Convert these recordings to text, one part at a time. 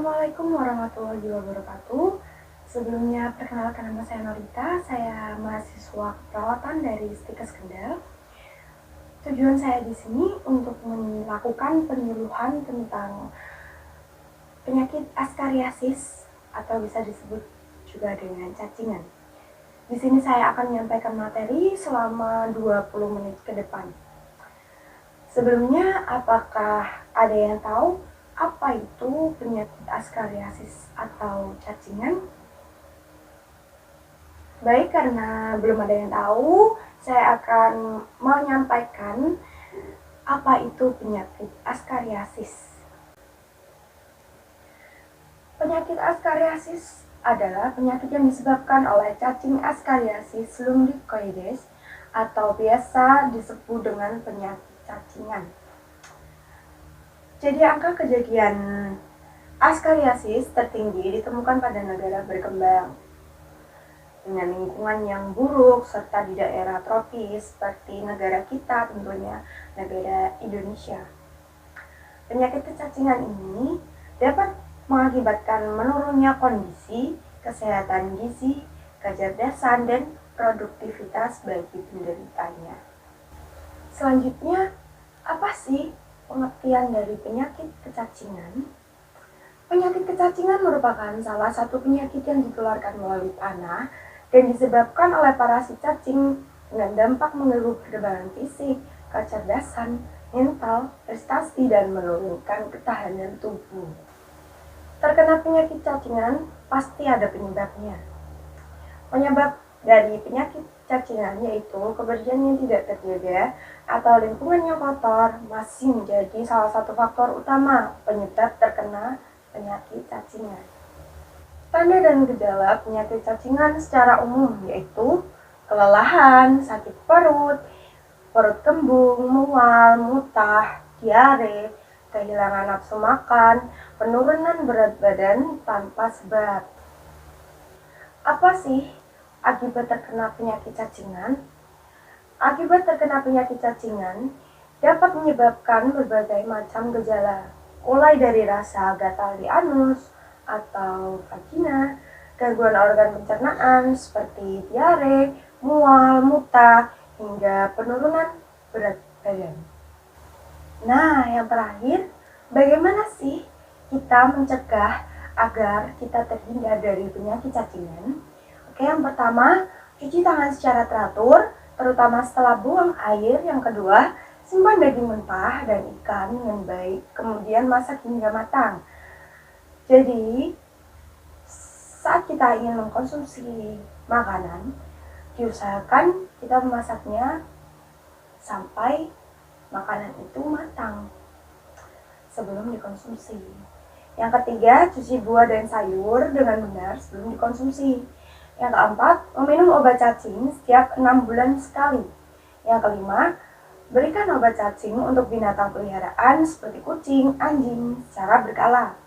Assalamualaikum warahmatullahi wabarakatuh. Sebelumnya perkenalkan, nama saya Norita. Saya mahasiswa keperawatan dari Stikes Kendal. Tujuan saya di sini untuk melakukan penyuluhan tentang penyakit askariasis atau bisa disebut juga dengan cacingan. Di sini saya akan menyampaikan materi selama 20 menit ke depan. Sebelumnya, apakah ada yang tahu apa itu penyakit askariasis atau cacingan? Baik, karena belum ada yang tahu, saya akan menyampaikan apa itu penyakit askariasis. Penyakit askariasis adalah penyakit yang disebabkan oleh cacing Askariasis lumbricoides atau biasa disebut dengan penyakit cacingan. Jadi angka kejadian askariasis tertinggi ditemukan pada negara berkembang dengan lingkungan yang buruk serta di daerah tropis seperti negara kita, tentunya negara Indonesia. Penyakit kecacingan ini dapat mengakibatkan menurunnya kondisi kesehatan gizi, kecerdasan, dan produktivitas bagi penderitanya. Selanjutnya, apa sih pengertian dari penyakit kecacingan? Penyakit kecacingan merupakan salah satu penyakit yang ditularkan melalui tanah dan disebabkan oleh parasit cacing dengan dampak mengganggu perkembangan fisik, kecerdasan, mental, prestasi, dan menurunkan ketahanan tubuh. Terkena penyakit cacingan pasti ada penyebabnya. Penyebab dari penyakit cacingan yaitu kebersihan yang tidak terjaga atau lingkungan yang kotor masih menjadi salah satu faktor utama penyebab terkena penyakit cacingan. Tanda dan gejala penyakit cacingan secara umum yaitu kelelahan, sakit perut, perut kembung, mual, muntah, diare, kehilangan nafsu makan, penurunan berat badan tanpa sebab. Apa sih akibat terkena penyakit cacingan? Akibat terkena penyakit cacingan dapat menyebabkan berbagai macam gejala, mulai dari rasa gatal di anus atau vagina, gangguan organ pencernaan seperti diare, mual, muntah, hingga penurunan berat badan. Nah, yang terakhir, bagaimana sih kita mencegah agar kita terhindar dari penyakit cacingan? Oke, yang pertama, cuci tangan secara teratur, terutama setelah buang air. Yang kedua, simpan daging mentah dan ikan dengan baik, kemudian masak hingga matang. Jadi, saat kita ingin mengkonsumsi makanan, diusahakan kita memasaknya sampai makanan itu matang sebelum dikonsumsi. Yang ketiga, cuci buah dan sayur dengan benar sebelum dikonsumsi. Yang keempat, meminum obat cacing setiap 6 bulan sekali. Yang kelima, berikan obat cacing untuk binatang peliharaan seperti kucing, anjing secara berkala.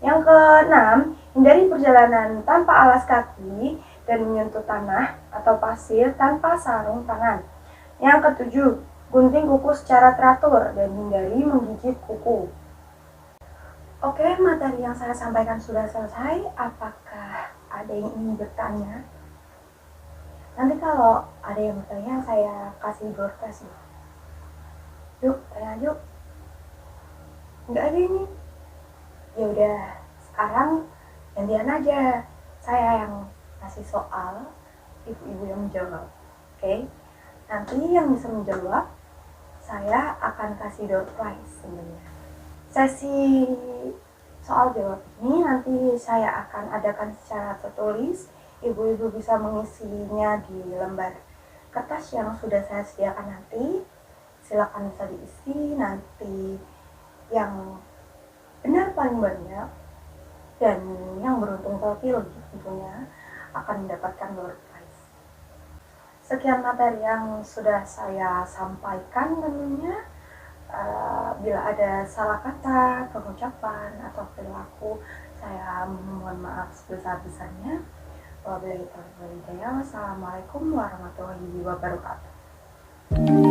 Yang keenam, hindari perjalanan tanpa alas kaki dan menyentuh tanah atau pasir tanpa sarung tangan. Yang ketujuh, gunting kuku secara teratur dan hindari menggigit kuku. Oke, materi yang saya sampaikan sudah selesai. Apakah ada yang ingin bertanya? Nanti kalau ada yang bertanya, saya kasih door prize. Yuk, tanya yuk. Nggak ada ini. Ya udah, sekarang gantian aja. Saya yang kasih soal, ibu-ibu yang menjawab. Oke? Nanti yang bisa menjawab, saya akan kasih door prize sebenarnya. Sesi soal jawab ini nanti saya akan adakan secara tertulis. Ibu-ibu bisa mengisinya di lembar kertas yang sudah saya sediakan nanti. Silakan bisa diisi. Nanti yang benar paling banyak dan yang beruntung terpilih tentunya akan mendapatkan door prize. Sekian materi yang sudah saya sampaikan tentunya. Bila ada salah kata, pengucapan, atau perilaku, saya mohon maaf sebesar-besarnya. Wabillahi taufiq wal hidayah. Wassalamualaikum warahmatullahi wabarakatuh.